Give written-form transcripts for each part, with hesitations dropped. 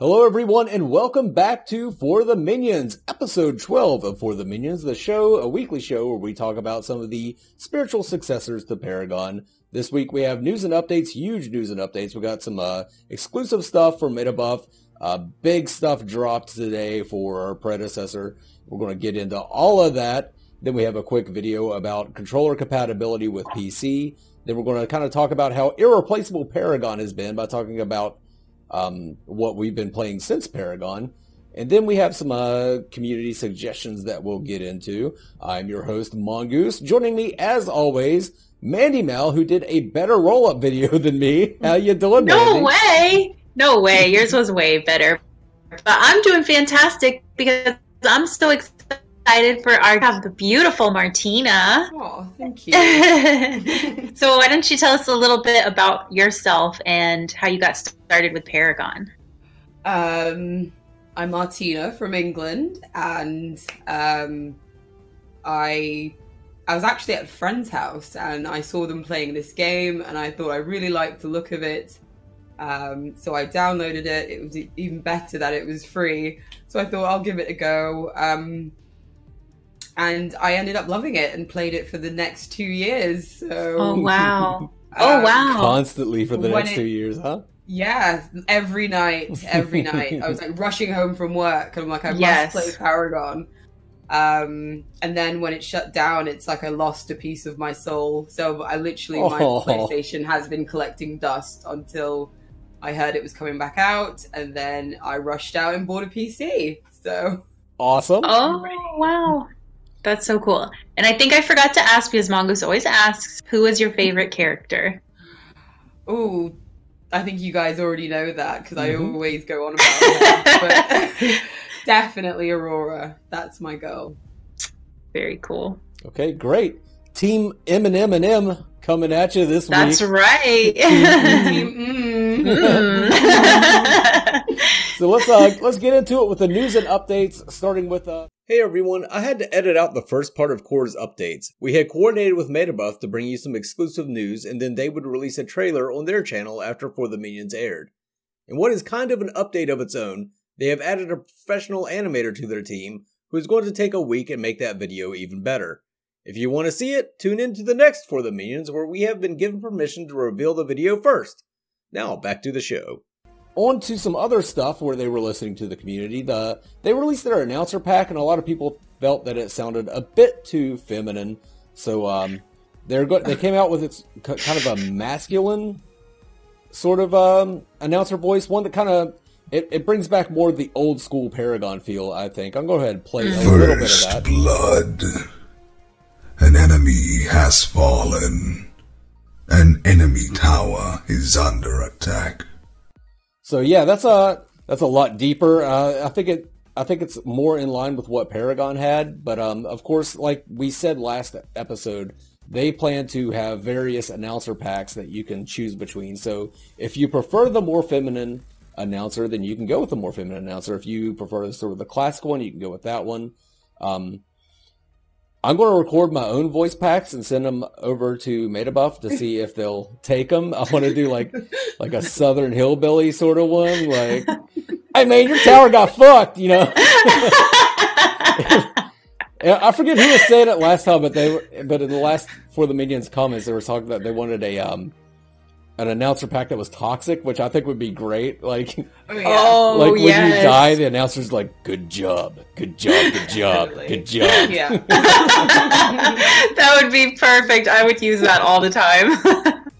Hello everyone and welcome back to For the Minions, episode 12 of For the Minions, the show, a weekly show where we talk about some of the spiritual successors to Paragon. This week we have news and updates, huge news and updates. We got some exclusive stuff from Metabuff. Big stuff dropped today for our predecessor. We're going to get into all of that. Then we have a quick video about controller compatibility with PC. Then we're going to kind of talk about how irreplaceable Paragon has been by talking about what we've been playing since Paragon. And then we have some community suggestions that we'll get into. I'm your host, Mongoose. Joining me, as always, Mandy Mal, who did a better roll-up video than me. How you doing, Mandy? No way! No way. Yours was way better. But I'm doing fantastic because I'm so excited for the beautiful Martina. Oh, thank you. So why don't you tell us a little bit about yourself and how you got started with Paragon? I'm Martina from England, and I was actually at a friend's house and I saw them playing this game and I thought I really liked the look of it. So I downloaded it. It was even better that it was free. So I thought I'll give it a go. And I ended up loving it and played it for the next 2 years. So, oh, wow. Oh, wow. Constantly for the next 2 years, huh? Yeah, every night. I was like rushing home from work and I'm like, I must play Paragon. And then when it shut down, it's like I lost a piece of my soul. So I literally, my PlayStation has been collecting dust until I heard it was coming back out. And then I rushed out and bought a PC. So awesome. Oh, wow. That's so cool. And I think I forgot to ask, because Mongoose always asks, who is your favorite character? Oh, I think you guys already know that because I always go on about that. But definitely Aurora. That's my girl. Very cool. Okay, great. Team Eminem and M coming at you this week. That's right. So let's get into it with the news and updates, starting with Hey everyone, I had to edit out the first part of Core's updates. We had coordinated with Metabuff to bring you some exclusive news, and then they would release a trailer on their channel after For the Minions aired. In what is kind of an update of its own, they have added a professional animator to their team, who is going to take a week and make that video even better. If you want to see it, tune in to the next For the Minions, where we have been given permission to reveal the video first. Now, back to the show. On to some other stuff where they were listening to the community. They released their announcer pack, and a lot of people felt that it sounded a bit too feminine. So they came out with its kind of a masculine sort of announcer voice, one that kind of it brings back more of the old school Paragon feel. I think I'm going to go ahead and play a little bit of that. Blood. An enemy has fallen. An enemy tower is under attack. So yeah, that's a lot deeper. I think it's more in line with what Paragon had, but of course, like we said last episode, they plan to have various announcer packs that you can choose between. So if you prefer the more feminine announcer, then you can go with the more feminine announcer. If you prefer sort of the classic one, you can go with that one. I'm going to record my own voice packs and send them over to Metabuff to see if they'll take them. I want to do like a Southern hillbilly sort of one, like, "Hey man, your tower got fucked," you know. I forget who was saying it last time, but in the last For the Minions comments, they were talking that they wanted an announcer pack that was toxic, which I think would be great. Like, when you die, the announcer's like, "Good job, good job, good job, good job." Yeah. That would be perfect. I would use that all the time.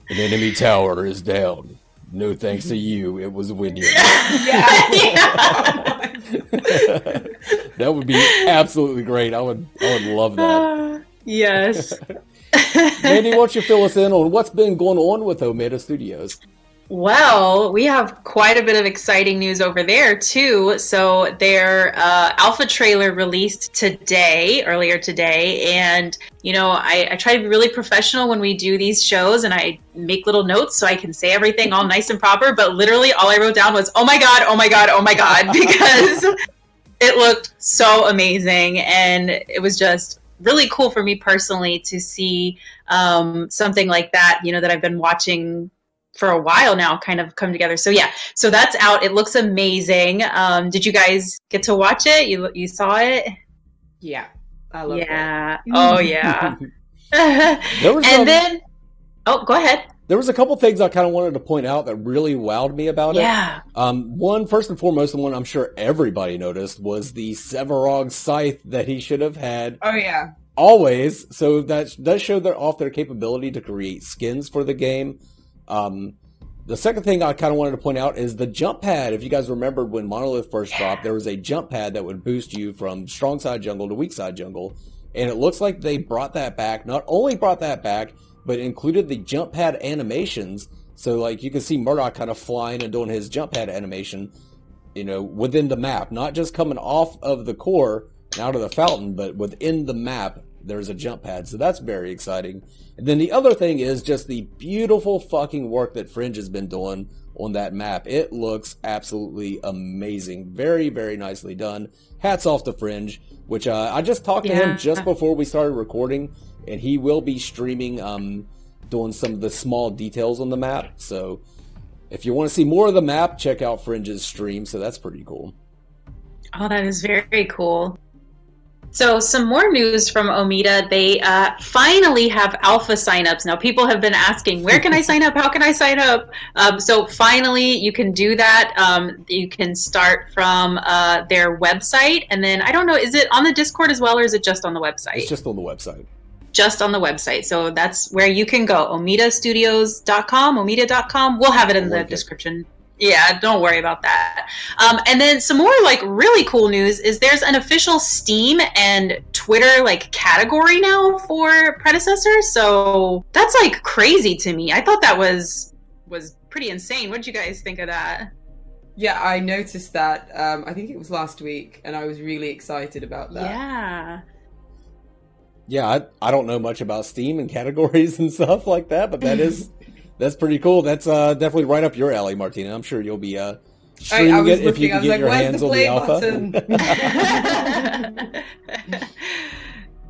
An enemy tower is down. No thanks to you, it was windy. That would be absolutely great. I would love that. Yes. Mandy, why don't you fill us in on what's been going on with Omega Studios? Well, we have quite a bit of exciting news over there, too. So their alpha trailer released earlier today. And, you know, I try to be really professional when we do these shows, and I make little notes so I can say everything all nice and proper. But literally all I wrote down was, "Oh my God, oh my God, oh my God," because it looked so amazing. And it was just really cool for me personally to see something like that, you know, that I've been watching for a while now kind of come together. So yeah, so that's out. It looks amazing. Did you guys get to watch it? You saw it? Yeah, I love it. Oh yeah. Then go ahead. There was a couple things I kind of wanted to point out that really wowed me about it. Yeah. One, first and foremost, the one I'm sure everybody noticed was the Sevarog scythe that he should have had. Oh yeah. Always. So that does show off their capability to create skins for the game. The second thing I kind of wanted to point out is the jump pad. If you guys remembered when Monolith first dropped, there was a jump pad that would boost you from strong side jungle to weak side jungle. And it looks like they brought that back. Not only brought that back, but included the jump pad animations. So like you can see Murdoch kind of flying and doing his jump pad animation, within the map. Not just coming off of the core and out of the fountain, but within the map, there's a jump pad. So that's very exciting. And then the other thing is just the beautiful fucking work that Fringe has been doing on that map. It looks absolutely amazing. Very, very nicely done. Hats off to Fringe, which I just talked to him just before we started recording, and he will be streaming, doing some of the small details on the map. So if you want to see more of the map, check out Fringe's stream. So that's pretty cool. Oh, that is very cool. So some more news from Omida. They finally have alpha signups. Now people have been asking, where can I sign up? How can I sign up? So finally you can do that. You can start from their website. And then, I don't know, is it on the Discord as well, or is it just on the website? It's just on the website. Just on the website. So that's where you can go. OmidaStudios.com, Omida.com. We'll have it in the description. Yeah, don't worry about that. And then some more really cool news is there's an official Steam and Twitter category now for predecessors. So that's crazy to me. I thought that was pretty insane. What did you guys think of that? Yeah, I noticed that. I think it was last week, and I was really excited about that. Yeah. Yeah, I don't know much about Steam and categories and stuff like that, but that's pretty cool. That's definitely right up your alley, Martina. I'm sure you'll be streaming it if you can get your hands on the alpha.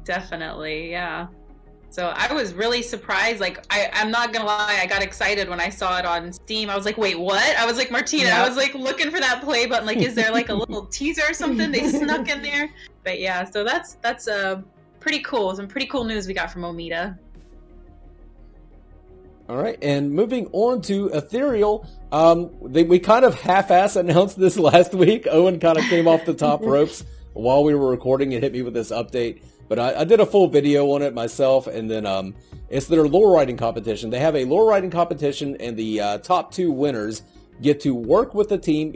Definitely, yeah. So I was really surprised. I'm not gonna lie, I got excited when I saw it on Steam. I was like, wait, what? I was like, Martina, I was looking for that play button. Is there a little teaser or something they snuck in there? But yeah, so that's pretty cool. Some pretty cool news we got from Omida. All right, and moving on to Ethereal, we kind of half-ass announced this last week. Owen kind of came off the top ropes while we were recording and hit me with this update. But I did a full video on it myself, and then it's their lore writing competition. They have a lore writing competition, and the top two winners get to work with the team,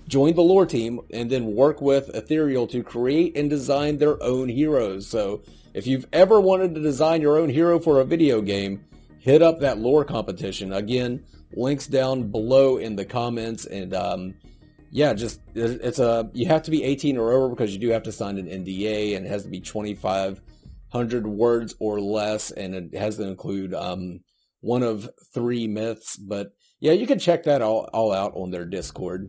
join the lore team, and then work with Ethereal to create and design their own heroes. So if you've ever wanted to design your own hero for a video game, hit up that lore competition. Again, links down below in the comments. And you have to be 18 or over because you do have to sign an NDA, and it has to be 2,500 words or less, and it has to include one of 3 myths. But yeah, you can check that all out on their Discord.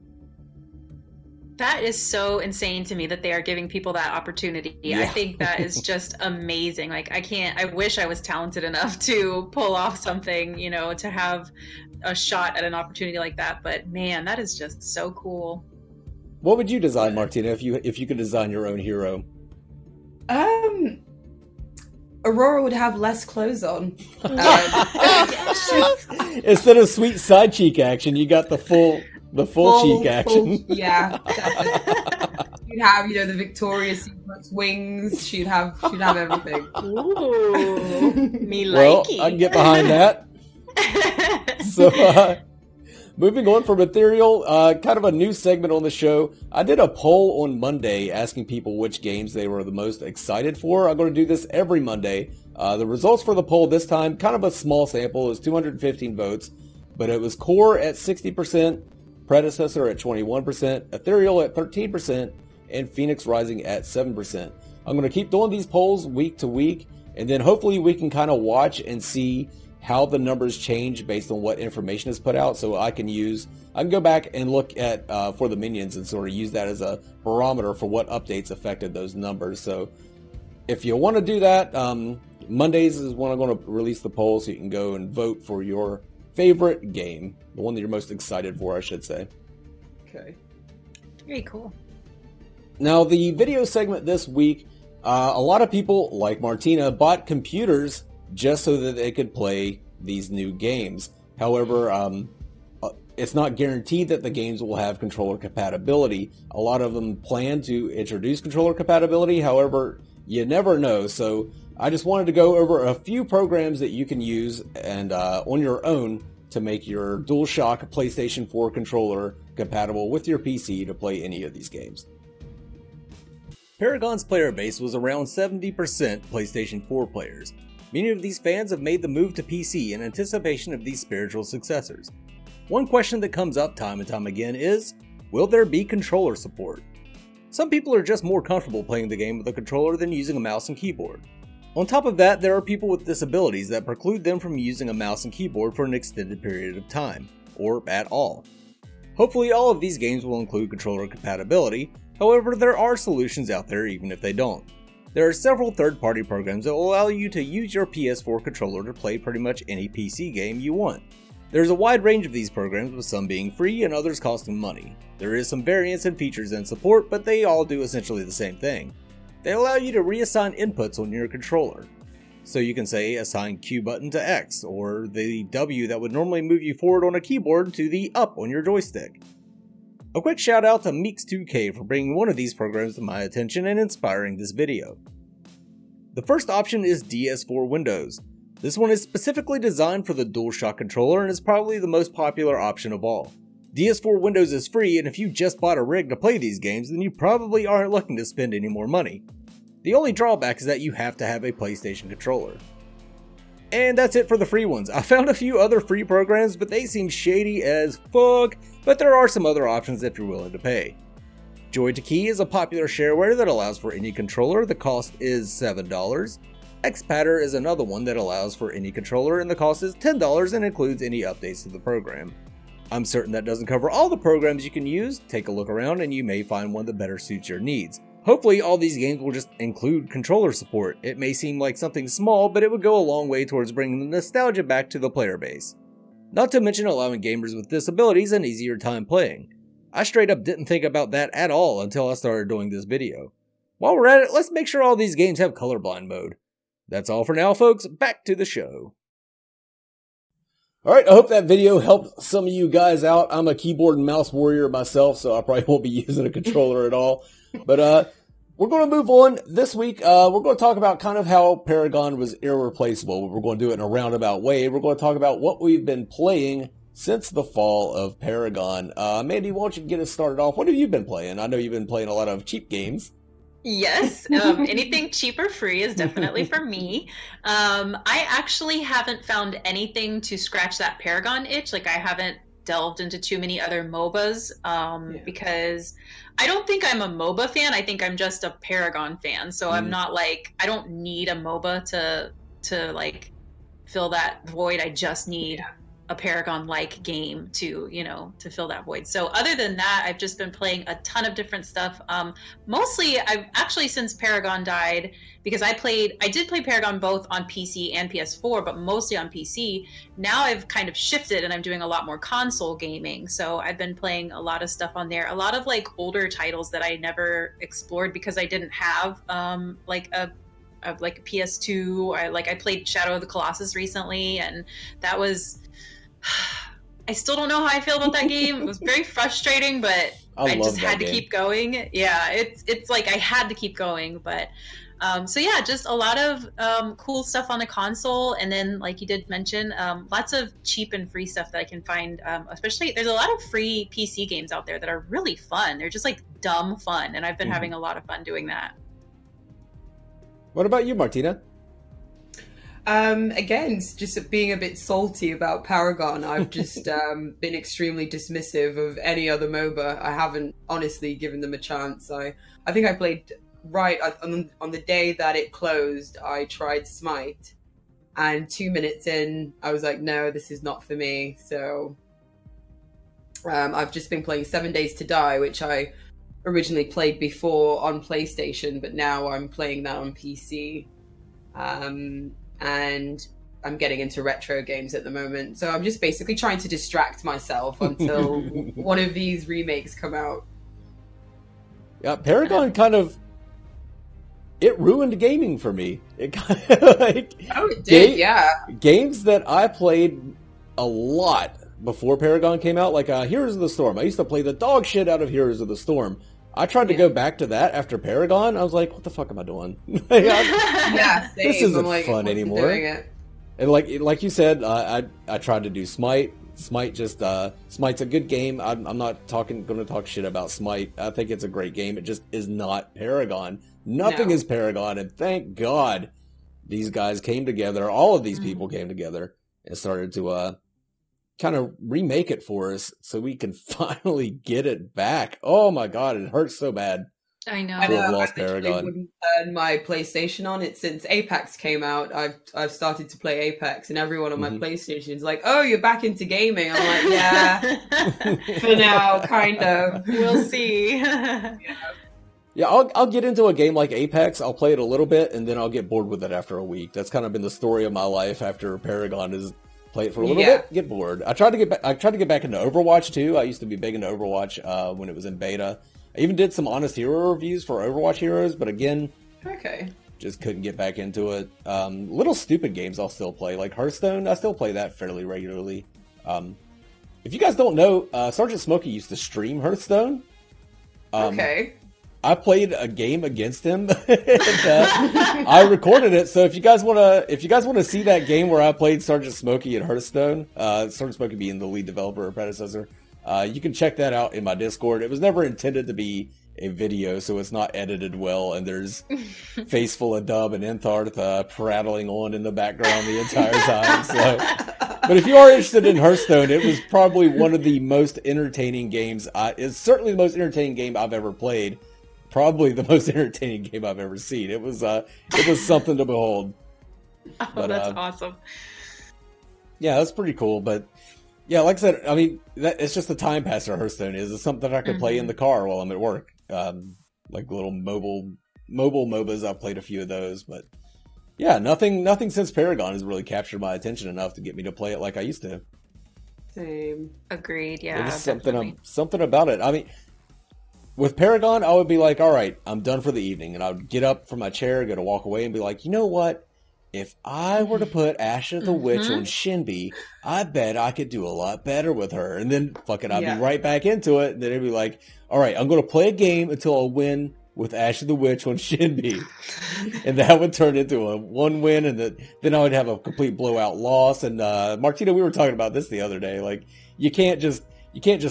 That is so insane to me that they are giving people that opportunity. Yeah. I think that is just amazing. I wish I was talented enough to pull off something, to have a shot at an opportunity like that. But man, that is just so cool. What would you design, Martina, if you could design your own hero? Aurora would have less clothes on. Instead of sweet side cheek action, you got the full cheek action. Yeah, definitely. She'd have, the Victoria's Secret wings. She'd have everything. Ooh, me well, I can get behind that. So, moving on from Ethereal, kind of a new segment on the show. I did a poll on Monday asking people which games they were the most excited for. I'm going to do this every Monday. The results for the poll this time, kind of a small sample, it was 215 votes, but it was Core at 60%, Predecessor at 21%, Ethereal at 13%, and Phoenix Rising at 7%. I'm going to keep doing these polls week to week, and then hopefully we can kind of watch and see how the numbers change based on what information is put out. So I can go back and look at for the minions and sort of use that as a barometer for what updates affected those numbers. So if you want to do that, Mondays is when I'm going to release the poll, so you can go and vote for your favorite game. The one that you're most excited for, I should say. Okay. Very cool. Now, the video segment this week, a lot of people, like Martina, bought computers just so that they could play these new games. However, it's not guaranteed that the games will have controller compatibility. A lot of them plan to introduce controller compatibility, however, you never know. So I just wanted to go over a few programs that you can use and on your own to make your DualShock PlayStation 4 controller compatible with your PC to play any of these games. Paragon's player base was around 70% PlayStation 4 players. Many of these fans have made the move to PC in anticipation of these spiritual successors. One question that comes up time and time again is, will there be controller support? Some people are just more comfortable playing the game with a controller than using a mouse and keyboard. On top of that, there are people with disabilities that preclude them from using a mouse and keyboard for an extended period of time, or at all. Hopefully all of these games will include controller compatibility, however there are solutions out there even if they don't. There are several third-party programs that will allow you to use your PS4 controller to play pretty much any PC game you want. There's a wide range of these programs, with some being free and others costing money. There is some variance in features and support, but they all do essentially the same thing. They allow you to reassign inputs on your controller. So you can say assign Q button to X, or the W that would normally move you forward on a keyboard to the up on your joystick. A quick shout out to Meeks2K for bringing one of these programs to my attention and inspiring this video. The first option is DS4 Windows. This one is specifically designed for the DualShock controller and is probably the most popular option of all. DS4 Windows is free, and if you just bought a rig to play these games, then you probably aren't looking to spend any more money. The only drawback is that you have to have a PlayStation controller. And that's it for the free ones. I found a few other free programs, but they seem shady as fuck, but there are some other options if you're willing to pay. Joy2Key is a popular shareware that allows for any controller. The cost is $7. Xpatter is another one that allows for any controller, and the cost is $10 and includes any updates to the program. I'm certain that doesn't cover all the programs you can use. Take a look around and you may find one that better suits your needs. Hopefully all these games will just include controller support. It may seem like something small, but it would go a long way towards bringing the nostalgia back to the player base. Not to mention allowing gamers with disabilities an easier time playing. I straight up didn't think about that at all until I started doing this video. While we're at it, let's make sure all these games have colorblind mode. That's all for now, folks. Back to the show. Alright, I hope that video helped some of you guys out. I'm a keyboard and mouse warrior myself, so I probably won't be using a controller at all. But we're going to move on. This week, we're going to talk about kind of how Paragon was irreplaceable. We're going to do it in a roundabout way. We're going to talk about what we've been playing since the fall of Paragon. Mandy, why don't you get us started off? What have you been playing? I know you've been playing a lot of cheap games. Yes, anything cheap or free is definitely for me. I actually haven't found anything to scratch that Paragon itch. Like, I haven't delved into too many other MOBAs because I don't think I'm a MOBA fan. I think I'm just a Paragon fan. So I'm not like, I don't need a MOBA to like fill that void. I just need a Paragon-like game to, you know, to fill that void. So other than that, I've just been playing a ton of different stuff. Mostly, I've actually, since Paragon died, because I did play Paragon both on PC and PS4, but mostly on PC. Now I've kind of shifted and I'm doing a lot more console gaming. So I've been playing a lot of stuff on there, a lot of like older titles that I never explored because I didn't have like a PS2. I played Shadow of the Colossus recently, and that was, I still don't know how I feel about that game. It was very frustrating, but I just had to keep going. Yeah, it's like I had to keep going. But so yeah, just a lot of cool stuff on the console, and then like you did mention, lots of cheap and free stuff that I can find. Especially, there's a lot of free PC games out there that are really fun. They're just like dumb fun, and I've been having a lot of fun doing that. What about you, Martina? Again, just being a bit salty about Paragon. I've just been extremely dismissive of any other MOBA. I haven't honestly given them a chance. I think I played on the day that it closed. I tried Smite, and 2 minutes in, I was like, no, this is not for me. So I've just been playing 7 Days to Die, which I originally played before on PlayStation, but now I'm playing that on PC. And I'm getting into retro games at the moment. So I'm just basically trying to distract myself until one of these remakes come out. Yeah, Paragon kind of, it ruined gaming for me. It kind of like, oh, it did, yeah. Games that I played a lot before Paragon came out, like Heroes of the Storm. I used to play the dog shit out of Heroes of the Storm. I tried to go back to that after Paragon. I was like, what the fuck am I doing? Yeah, same. This isn't like, fun anymore. And like you said, I tried to do Smite. Smite's a good game. I'm not going to talk shit about Smite. I think it's a great game. It just is not Paragon. Nothing is Paragon, and thank God these guys came together. All of these people came together and started to kind of remake it for us so we can finally get it back. Oh my God, it hurts so bad. I know. To have lost I Paragon. wouldn't turn my PlayStation on it since Apex came out. I've started to play Apex, and everyone on my PlayStation is like, "Oh, you're back into gaming." I'm like, "Yeah, for now, kind of. We'll see." Yeah, I'll get into a game like Apex. I'll play it a little bit, and then I'll get bored with it after a week. That's kind of been the story of my life after Paragon is play it for a little bit, get bored. I tried to get back into Overwatch too. I used to be big into Overwatch when it was in beta. I even did some Honest Hero reviews for Overwatch Heroes, but again, just couldn't get back into it. Little stupid games I'll still play, like Hearthstone. I still play that fairly regularly. If you guys don't know, Sergeant Smokey used to stream Hearthstone. I played a game against him. And, I recorded it. So if you guys want to see that game where I played Sergeant Smokey in Hearthstone, Sergeant Smokey being the lead developer or predecessor, you can check that out in my Discord. It was never intended to be a video, so it's not edited well, and there's face full of Dub and Entharth prattling on in the background the entire time. So, but if you are interested in Hearthstone, it was probably one of the most entertaining games. It's certainly the most entertaining game I've ever played. Probably the most entertaining game I've ever seen. It was something to behold. Oh, but, that's awesome. Yeah, that's pretty cool. But yeah, like I said, I mean, it's just a time passer. Hearthstone is. It's something I could play in the car while I'm at work. Like little mobile MOBAs. I've played a few of those, but yeah, nothing since Paragon has really captured my attention enough to get me to play it like I used to. Same. Agreed. Yeah. There's something about it. I mean, with Paragon, I would be like, all right, I'm done for the evening. And I would get up from my chair, go to walk away, and be like, you know what? If I were to put Asha the Witch on Shinbi, I bet I could do a lot better with her. And then, I'd be right back into it. And then it'd be like, all right, I'm going to play a game until I win with Asha the Witch on Shinbi. And that would turn into a one win, and then I would have a complete blowout loss. And Martina, we were talking about this the other day. Like, you can't just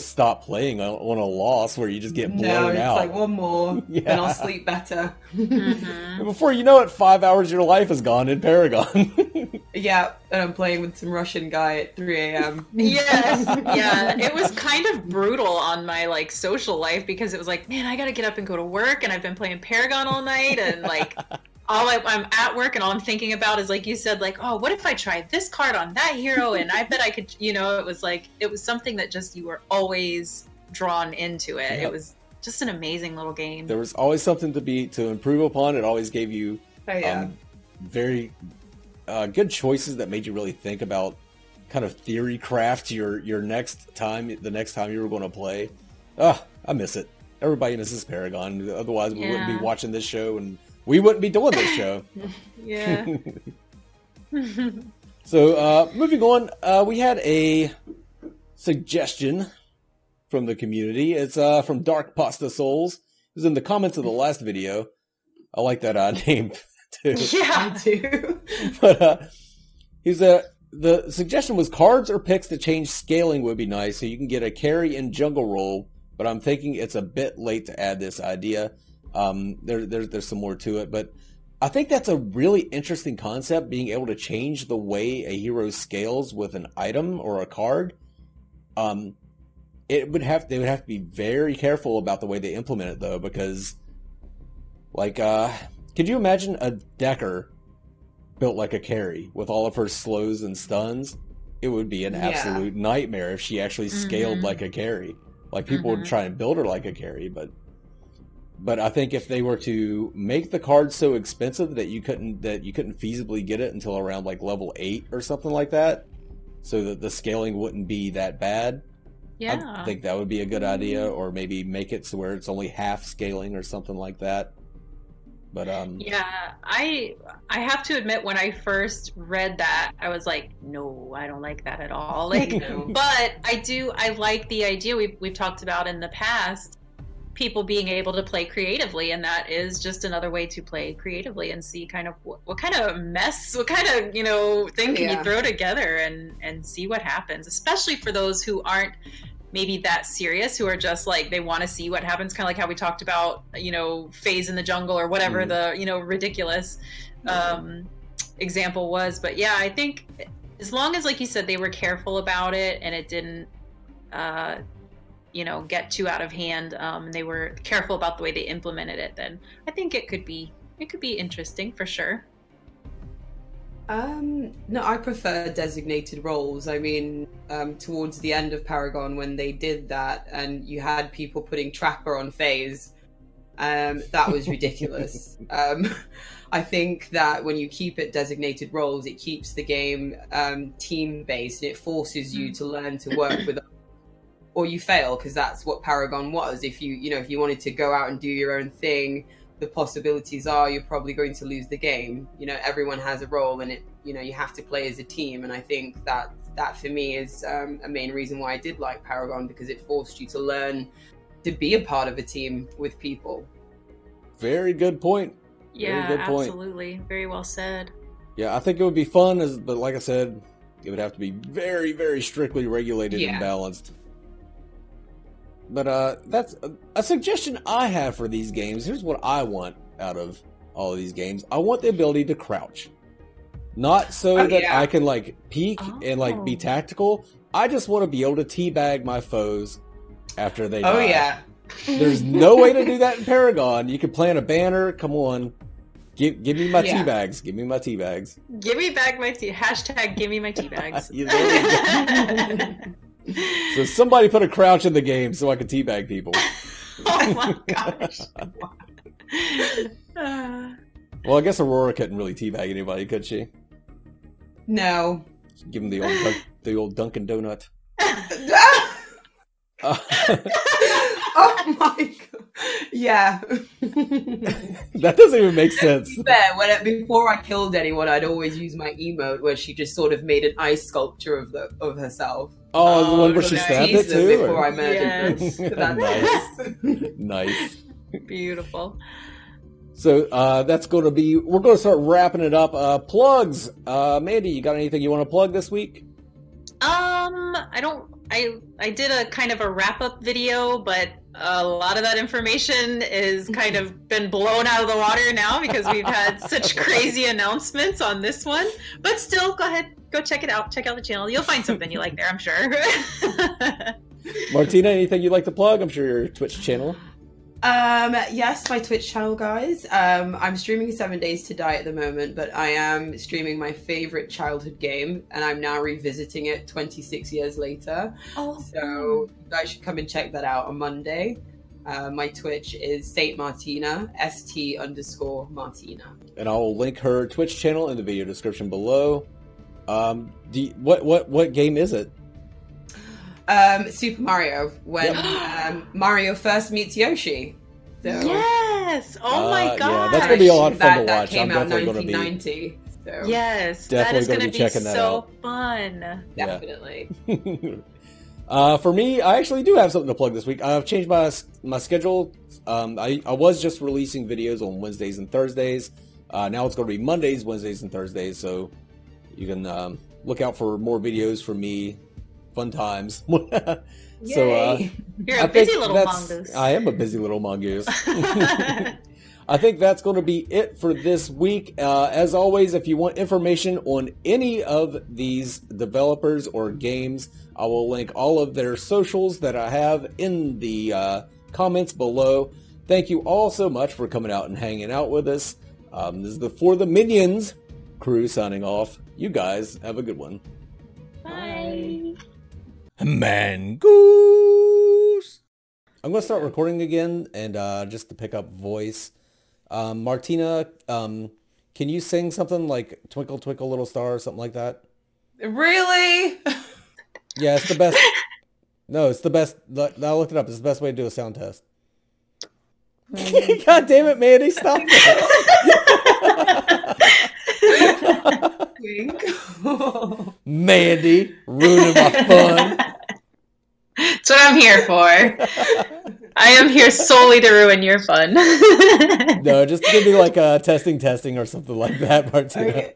stop playing on a loss where you just get blown out. It's like one more, then I'll sleep better. And before you know it, 5 hours of your life is gone in Paragon. Yeah, and I'm playing with some Russian guy at 3 a.m. Yes, yeah. It was kind of brutal on my social life because it was like, man, I gotta get up and go to work, and I've been playing Paragon all night, and I'm at work and all I'm thinking about is, like you said, oh, what if I tried this card on that hero? And I bet I could, it was something that just, you were always drawn into it. Yep. It was just an amazing little game. There was always something to improve upon. It always gave you very good choices that made you really think about kind of theory craft the next time you were going to play. I miss it. Everybody misses Paragon. Otherwise we wouldn't be watching this show, and we wouldn't be doing this show. Yeah. So, moving on, we had a suggestion from the community. It's from Dark Pasta Souls. It was in the comments of the last video. I like that name, too. Yeah, I do. But the suggestion was cards or picks to change scaling would be nice, so you can get a carry in jungle role, but I'm thinking it's a bit late to add this idea. There's some more to it, but I think that's a really interesting concept, being able to change the way a hero scales with an item or a card. They would have to be very careful about the way they implement it, though, because could you imagine a Decker built like a carry with all of her slows and stuns? It would be an absolute nightmare if she actually scaled like a carry. Like, people would try and build her like a carry, but But I think if they were to make the card so expensive that you couldn't feasibly get it until around like level 8 or something like that, so that the scaling wouldn't be that bad. Yeah. I think that would be a good idea, or maybe make it so where it's only half scaling or something like that. But yeah, I have to admit, when I first read that, I was like, no, I don't like that at all. Like, but I like the idea we've talked about in the past, people being able to play creatively, and that is just another way to play creatively and see kind of what kind of mess, what kind of thing can you throw together and see what happens, especially for those who aren't maybe that serious, who are just like, they want to see what happens, kind of like how we talked about phase in the jungle or whatever the ridiculous example was. But yeah, I think as long as, like you said, they were careful about it and it didn't get too out of hand, and they were careful about the way they implemented it, then I think it could be interesting for sure. No, I prefer designated roles. I mean, towards the end of Paragon, when they did that and you had people putting Trapper on phase, that was ridiculous. I think that when you keep it designated roles, it keeps the game team-based, and it forces you to learn to work with, or you fail, because that's what Paragon was. If you wanted to go out and do your own thing, the possibilities are you're probably going to lose the game. Everyone has a role, and you have to play as a team. And I think that for me is a main reason why I did like Paragon, because it forced you to learn to be a part of a team with people. Very good point. Yeah, Very good point. Absolutely. Very well said. Yeah, I think it would be fun, but like I said, it would have to be very, very strictly regulated and balanced. But that's a suggestion I have for these games. Here's what I want out of all of these games. I want the ability to crouch. Not so I can like peek and like be tactical. I just want to be able to teabag my foes after they die. Oh yeah. There's no way to do that in Paragon. You can plant a banner. Come on. Give me my teabags. Give me my teabags. Give me back my hashtag give me my teabags. So somebody put a crouch in the game so I could teabag people. Oh my gosh. Well, I guess Aurora couldn't really teabag anybody, could she? No. Give him the old Dunkin' Donut. Oh my god. Yeah. That doesn't even make sense. Fair, before I killed anyone, I'd always use my emote where she just sort of made an ice sculpture of herself. Oh, the one where she stabbed it too? Before I murdered them. Nice. Beautiful. So that's going to be, we're going to start wrapping it up. Plugs. Mandy, you got anything you want to plug this week? I did a kind of a wrap-up video, but a lot of that information is kind of been blown out of the water now because we've had such crazy announcements on this one. But still, go ahead, go check it out. Check out the channel. You'll find something you like there, I'm sure. Martina, anything you'd like to plug? I'm sure your Twitch channel. Yes, my Twitch channel, guys. I'm streaming 7 Days to Die at the moment, but I am streaming my favorite childhood game, and I'm now revisiting it 26 years later. Oh, so you guys should come and check that out on Monday. My Twitch is Saint Martina, ST_Martina. And I'll link her Twitch channel in the video description below. What game is it? Super Mario, when Mario first meets Yoshi. So, yes! Oh my god! Yeah, that's gonna be a lot of fun to watch. That came I'm out definitely 1990. So. Yes, definitely that is going to be checking that out. So fun. Definitely. For me, I actually do have something to plug this week. I've changed my schedule. I was just releasing videos on Wednesdays and Thursdays. Now it's going to be Mondays, Wednesdays, and Thursdays. So you can look out for more videos from me. Fun times. So you're a busy little mongoose. I am a busy little mongoose. I think that's going to be it for this week. As always, if you want information on any of these developers or games, I will link all of their socials that I have in the comments below. Thank you all so much for coming out and hanging out with us. This is the For the Minions crew signing off. You guys have a good one. Bye. Mangoose. I'm going to start recording again, and just to pick up voice. Martina, can you sing something like Twinkle Twinkle Little Star or something like that? Really? Yeah, it's the best. No, it's the best. I looked it up. It's the best way to do a sound test. God damn it, Mandy, stop it. Mandy, ruining my fun. That's what I'm here for. I am here solely to ruin your fun. No, just give me like a testing or something like that, Martina. Okay.